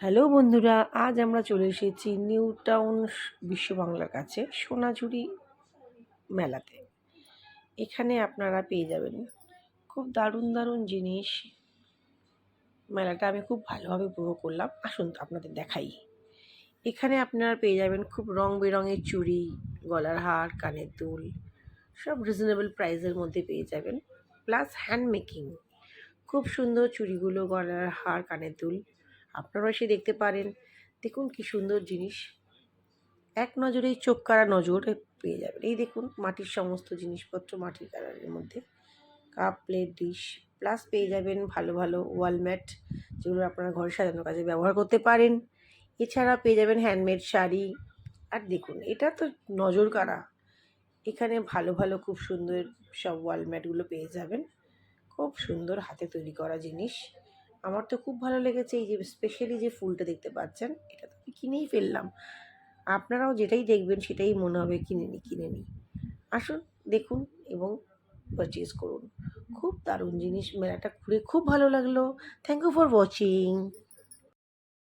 Hello বন্ধুরা, আজ আমরা চলে এসেছি নিউ টাউন বিশ্ব বাংলার কাছে সোনাঝুরি মেলাতে। এখানে আপনারা পেয়ে যাবেন খুব দারুণ দারুণ জিনিস। মেলাটা আমি খুব ভালোভাবে উপভোগ করলাম। আসুন আপনাদের দেখাই। এখানে আপনারা পেয়ে যাবেন খুব রং বেরঙের চুড়ি, গলার হার, কানের দুল, সব রিজনেবল প্রাইসের মধ্যে পেয়ে যাবেন। প্লাস হ্যান্ড মেকিং, খুব সুন্দর চুড়িগুলো, গলার হার, কানের দুল আপনারাও এসে দেখতে পারেন। দেখুন কি সুন্দর জিনিস, এক নজরেই চোখ কাড়া নজর পেয়ে যাবেন। এই দেখুন মাটির সমস্ত জিনিসপত্র, মাটির কালারের মধ্যে কাপ, প্লেট, ডিশ। প্লাস পেয়ে যাবেন ভালো ভালো ওয়ালম্যাট, যেগুলো আপনারা ঘরে সাজানোর কাজে ব্যবহার করতে পারেন। এছাড়া পেয়ে যাবেন হ্যান্ডমেড শাড়ি। আর দেখুন এটা তো নজর কাড়া, এখানে ভালো ভালো খুব সুন্দর সব ওয়ালম্যাটগুলো পেয়ে যাবেন। খুব সুন্দর হাতে তৈরি করা জিনিস। আমার তো খুব ভালো লেগেছে। এই যে স্পেশালি যে ফুলটা দেখতে পাচ্ছেন, এটা তো আমি কিনেই ফেললাম। আপনারাও যেটাই দেখবেন সেটাই মনে হবে কিনে নিই। আসুন, দেখুন এবং পারচেজ করুন। খুব দারুণ জিনিস, মেলাটা ঘুরে খুব ভালো লাগলো। Thank you for watching.